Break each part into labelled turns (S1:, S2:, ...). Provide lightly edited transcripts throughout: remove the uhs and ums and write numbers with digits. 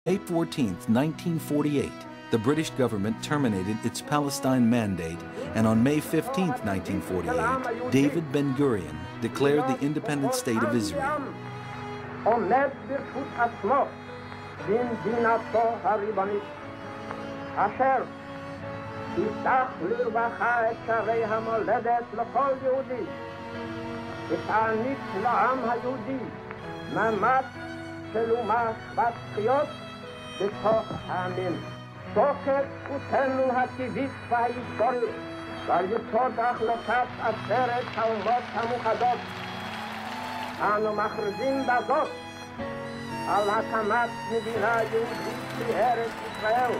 S1: May 14, 1948, the British government terminated its Palestine mandate, and on May 15, 1948, David Ben-Gurion declared the independent state of Israel.
S2: שוקת זכותנו הטבעית וההיסטורית ועל יסוד החלטת עצרת האומות המאוחדות. אנו מכריזים בזאת על הקמת מדינה יהודית בארץ ישראל.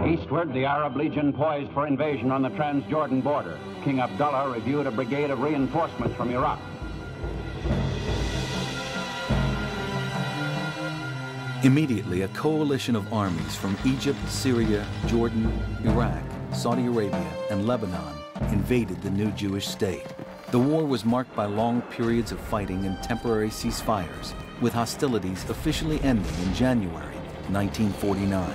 S3: Eastward, the Arab Legion poised for invasion on the Transjordan border. King Abdullah reviewed a brigade of reinforcements from Iraq.
S1: Immediately, a coalition of armies from Egypt, Syria, Jordan, Iraq, Saudi Arabia, and Lebanon invaded the new Jewish state. The war was marked by long periods of fighting and temporary ceasefires, with hostilities officially ending in January 1949.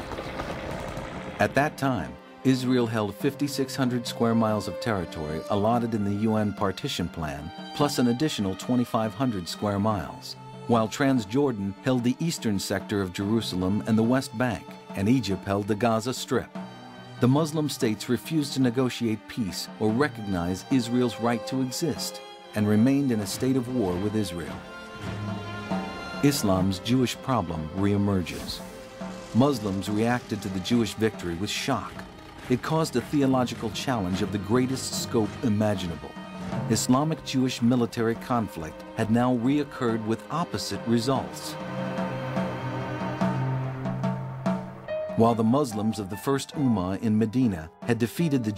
S1: At that time, Israel held 5,600 square miles of territory allotted in the UN partition plan, plus an additional 2,500 square miles, while Transjordan held the eastern sector of Jerusalem and the West Bank, and Egypt held the Gaza Strip. The Muslim states refused to negotiate peace or recognize Israel's right to exist, and remained in a state of war with Israel. Islam's Jewish problem reemerges. Muslims reacted to the Jewish victory with shock. It caused a theological challenge of the greatest scope imaginable. Islamic-Jewish military conflict had now reoccurred with opposite results. While the Muslims of the first Ummah in Medina had defeated the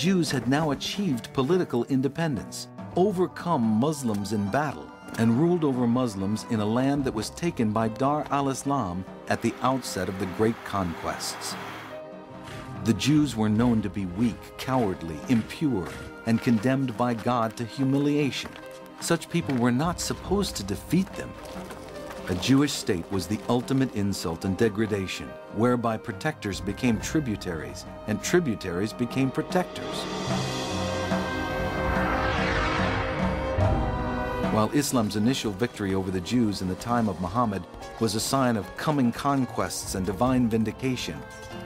S1: Jews had now achieved political independence, overcome Muslims in battle, and ruled over Muslims in a land that was taken by Dar al-Islam at the outset of the great conquests. The Jews were known to be weak, cowardly, impure, and condemned by God to humiliation. Such people were not supposed to defeat them. A Jewish state was the ultimate insult and degradation, whereby protectors became tributaries, and tributaries became protectors. While Islam's initial victory over the Jews in the time of Muhammad was a sign of coming conquests and divine vindication,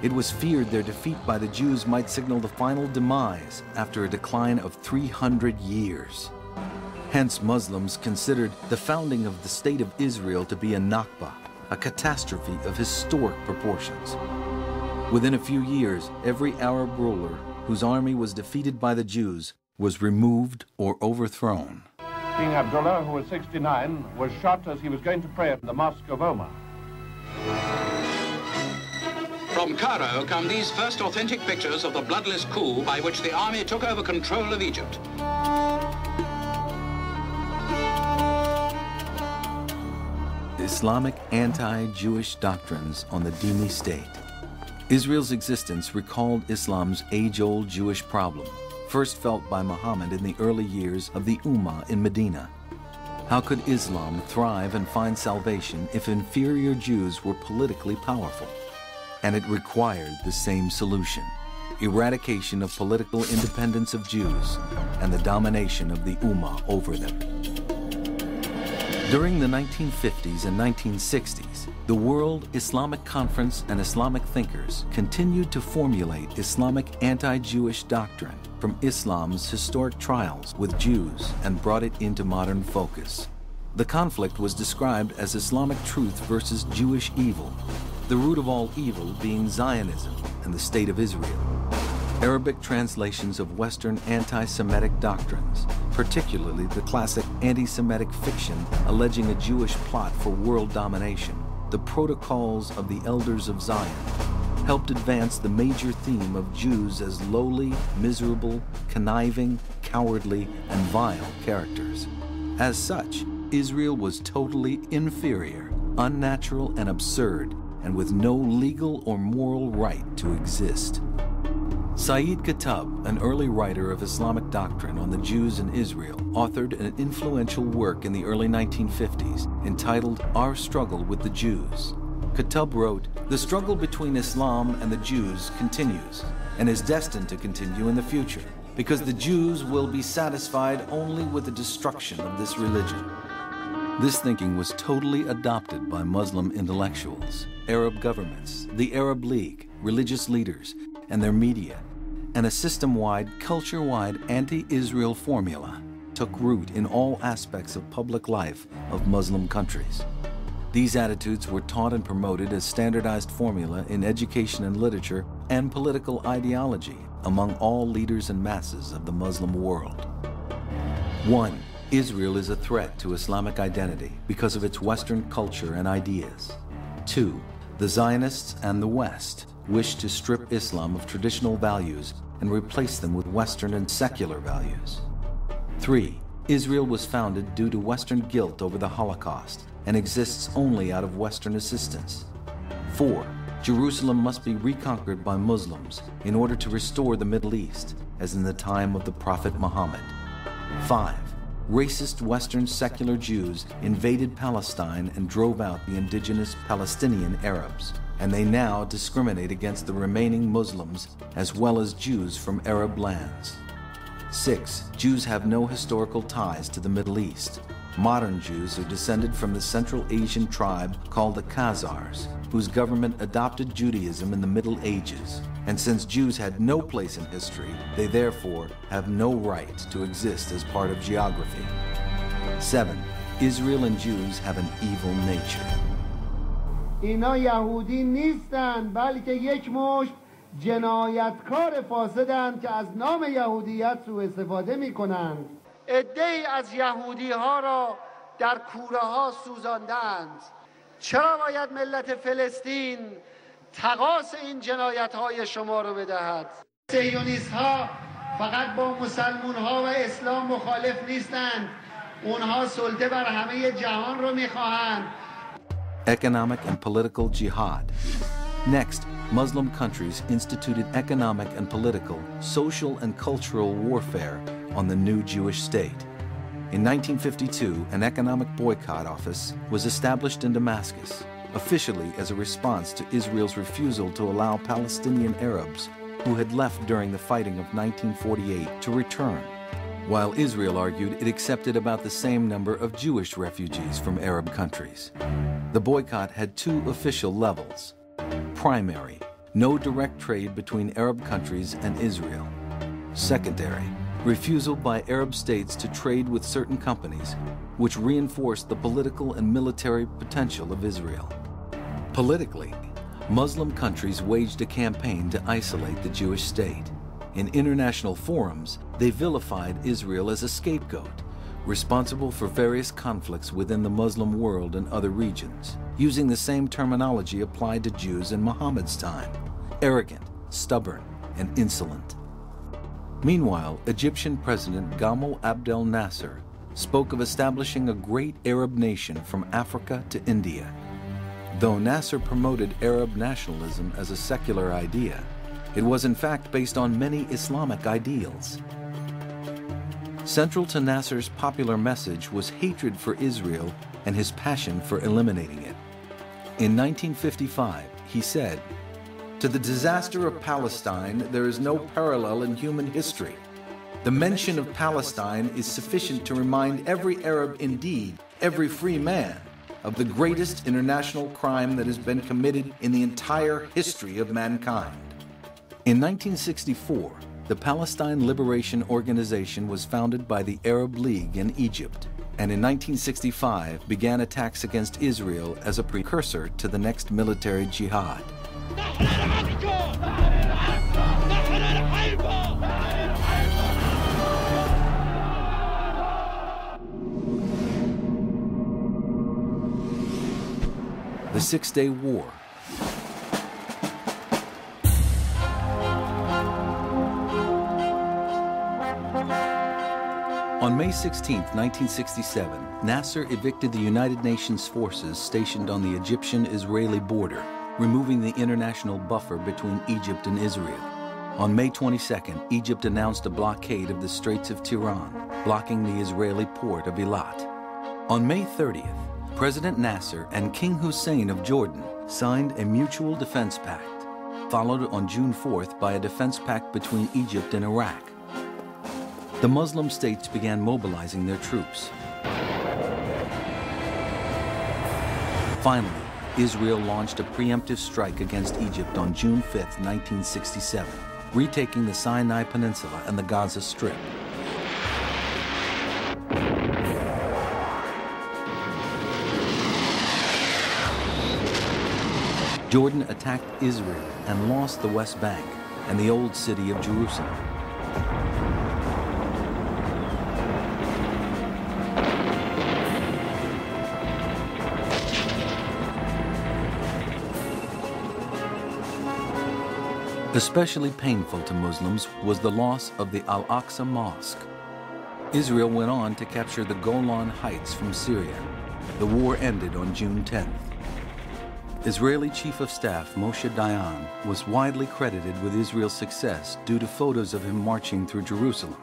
S1: it was feared their defeat by the Jews might signal the final demise after a decline of 300 years. Hence, Muslims considered the founding of the State of Israel to be a Nakba, a catastrophe of historic proportions. Within a few years, every Arab ruler whose army was defeated by the Jews was removed or overthrown.
S3: King Abdullah, who was 69, was shot as he was going to pray at the Mosque of Omar.
S4: From Cairo come these first authentic pictures of the bloodless coup by which the army took over control of Egypt.
S1: Islamic anti-Jewish doctrines on the Dhimmi state. Israel's existence recalled Islam's age-old Jewish problem, first felt by Muhammad in the early years of the Ummah in Medina. How could Islam thrive and find salvation if inferior Jews were politically powerful? And it required the same solution: eradication of political independence of Jews and the domination of the Ummah over them. During the 1950s and 1960s, the World Islamic Conference and Islamic thinkers continued to formulate Islamic anti-Jewish doctrine from Islam's historic trials with Jews and brought it into modern focus. The conflict was described as Islamic truth versus Jewish evil, the root of all evil being Zionism and the State of Israel. Arabic translations of Western anti-Semitic doctrines, particularly the classic anti-Semitic fiction alleging a Jewish plot for world domination, the Protocols of the Elders of Zion, helped advance the major theme of Jews as lowly, miserable, conniving, cowardly, and vile characters. As such, Israel was totally inferior, unnatural, and absurd, and with no legal or moral right to exist. Sayyid Qutb, an early writer of Islamic doctrine on the Jews in Israel, authored an influential work in the early 1950s entitled Our Struggle with the Jews. Qutb wrote, "The struggle between Islam and the Jews continues and is destined to continue in the future because the Jews will be satisfied only with the destruction of this religion." This thinking was totally adopted by Muslim intellectuals, Arab governments, the Arab League, religious leaders, and their media, and a system-wide, culture-wide anti-Israel formula took root in all aspects of public life of Muslim countries. These attitudes were taught and promoted as standardized formula in education and literature and political ideology among all leaders and masses of the Muslim world. 1. Israel is a threat to Islamic identity because of its Western culture and ideas. 2. The Zionists and the West wish to strip Islam of traditional values and replace them with Western and secular values. 3. Israel was founded due to Western guilt over the Holocaust and exists only out of Western assistance. 4. Jerusalem must be reconquered by Muslims in order to restore the Middle East, as in the time of the Prophet Muhammad. 5. Racist Western secular Jews invaded Palestine and drove out the indigenous Palestinian Arabs, and they now discriminate against the remaining Muslims as well as Jews from Arab lands. 6. Jews have no historical ties to the Middle East. Modern Jews are descended from the Central Asian tribe called the Khazars, whose government adopted Judaism in the Middle Ages. And since Jews had no place in history, they therefore have no right to exist as part of geography. 7. Israel and Jews have an evil nature.
S5: اینا یهودی نیستن بلکه یک مشت جنایتکار فاسدند که از نام یهودیت سوء استفاده میکنند. عده‌ای از یهودی ها را در کوره ها سوزاندند. چرا باید ملت فلسطین تقاص این جنایت های شما رو بدهد؟ صهیونیست ها فقط با مسلمون ها و اسلام مخالف نیستند. اونها سلطه بر همه جهان رو میخواهند.
S1: Economic and political jihad. Next, Muslim countries instituted economic and political, social and cultural warfare on the new Jewish state. In 1952, an economic boycott office was established in Damascus, officially as a response to Israel's refusal to allow Palestinian Arabs who had left during the fighting of 1948 to return, while Israel argued it accepted about the same number of Jewish refugees from Arab countries. The boycott had two official levels. Primary, no direct trade between Arab countries and Israel. Secondary, refusal by Arab states to trade with certain companies, which reinforced the political and military potential of Israel. Politically, Muslim countries waged a campaign to isolate the Jewish state. In international forums, they vilified Israel as a scapegoat, responsible for various conflicts within the Muslim world and other regions, using the same terminology applied to Jews in Muhammad's time: arrogant, stubborn, and insolent. Meanwhile, Egyptian President Gamal Abdel Nasser spoke of establishing a great Arab nation from Africa to India. Though Nasser promoted Arab nationalism as a secular idea, it was in fact based on many Islamic ideals. Central to Nasser's popular message was hatred for Israel and his passion for eliminating it. In 1955, he said, "To the disaster of Palestine, there is no parallel in human history. The mention of Palestine is sufficient to remind every Arab, indeed every free man, of the greatest international crime that has been committed in the entire history of mankind." In 1964, the Palestine Liberation Organization was founded by the Arab League in Egypt, and in 1965 began attacks against Israel as a precursor to the next military jihad. The Six-Day War. On May 16, 1967, Nasser evicted the United Nations forces stationed on the Egyptian-Israeli border, removing the international buffer between Egypt and Israel. On May 22nd, Egypt announced a blockade of the Straits of Tiran, blocking the Israeli port of Eilat. On May 30th, President Nasser and King Hussein of Jordan signed a mutual defense pact, followed on June 4th by a defense pact between Egypt and Iraq. The Muslim states began mobilizing their troops. Finally, Israel launched a preemptive strike against Egypt on June 5, 1967, retaking the Sinai Peninsula and the Gaza Strip. Jordan attacked Israel and lost the West Bank and the old city of Jerusalem. Especially painful to Muslims was the loss of the Al-Aqsa Mosque. Israel went on to capture the Golan Heights from Syria. The war ended on June 10th. Israeli Chief of Staff Moshe Dayan was widely credited with Israel's success due to photos of him marching through Jerusalem.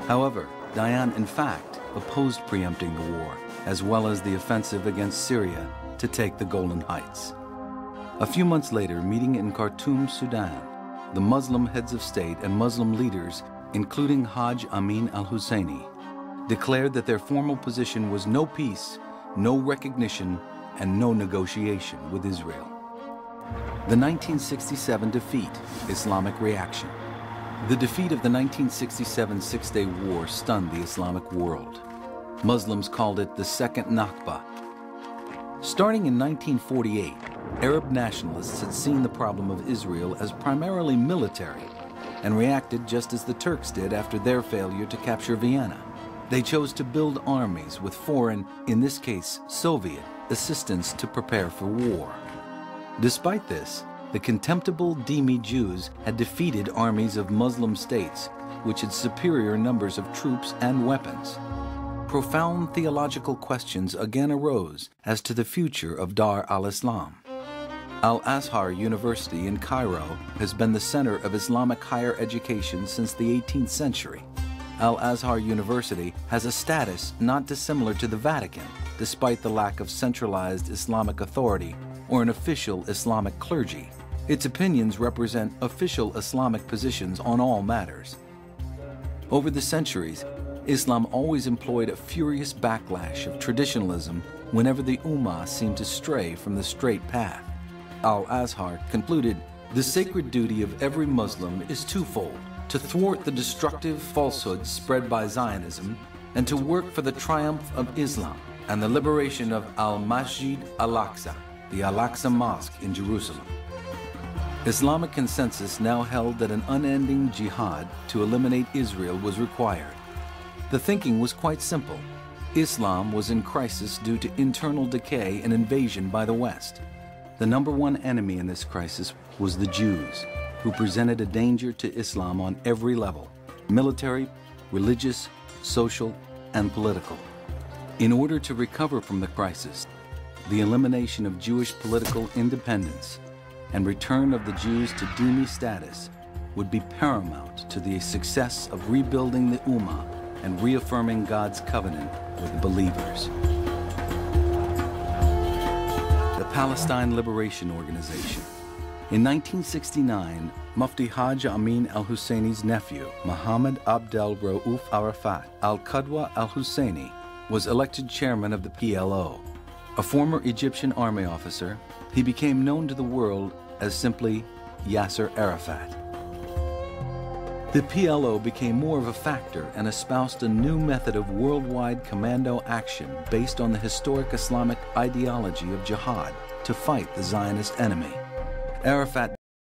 S1: However, Dayan in fact opposed preempting the war, as well as the offensive against Syria to take the Golan Heights. A few months later, meeting in Khartoum, Sudan, the Muslim heads of state and Muslim leaders, including Hajj Amin al-Husseini, declared that their formal position was no peace, no recognition, and no negotiation with Israel. The 1967 defeat, Islamic reaction. The defeat of the 1967 Six-Day War stunned the Islamic world. Muslims called it the Second Nakba. Starting in 1948, Arab nationalists had seen the problem of Israel as primarily military and reacted just as the Turks did after their failure to capture Vienna. They chose to build armies with foreign, in this case Soviet, assistance to prepare for war. Despite this, the contemptible dhimmi Jews had defeated armies of Muslim states, which had superior numbers of troops and weapons. Profound theological questions again arose as to the future of Dar al-Islam. Al-Azhar University in Cairo has been the center of Islamic higher education since the 18th century. Al-Azhar University has a status not dissimilar to the Vatican, despite the lack of centralized Islamic authority or an official Islamic clergy. Its opinions represent official Islamic positions on all matters. Over the centuries, Islam always employed a furious backlash of traditionalism whenever the Ummah seemed to stray from the straight path. Al-Azhar concluded, "The sacred duty of every Muslim is twofold: to thwart the destructive falsehoods spread by Zionism and to work for the triumph of Islam and the liberation of Al-Masjid Al-Aqsa, the Al-Aqsa Mosque in Jerusalem." Islamic consensus now held that an unending jihad to eliminate Israel was required. The thinking was quite simple. Islam was in crisis due to internal decay and invasion by the West. The number one enemy in this crisis was the Jews, who presented a danger to Islam on every level: military, religious, social, and political. In order to recover from the crisis, the elimination of Jewish political independence and return of the Jews to dhimmi status would be paramount to the success of rebuilding the Ummah and reaffirming God's covenant with the believers. The Palestine Liberation Organization. In 1969, Mufti Hajj Amin al-Husseini's nephew, Muhammad Abdel Rauf Arafat al-Qadwa al-Husseini, was elected chairman of the PLO. A former Egyptian army officer, he became known to the world as simply Yasser Arafat. The PLO became more of a factor and espoused a new method of worldwide commando action based on the historic Islamic ideology of jihad to fight the Zionist enemy. Arafat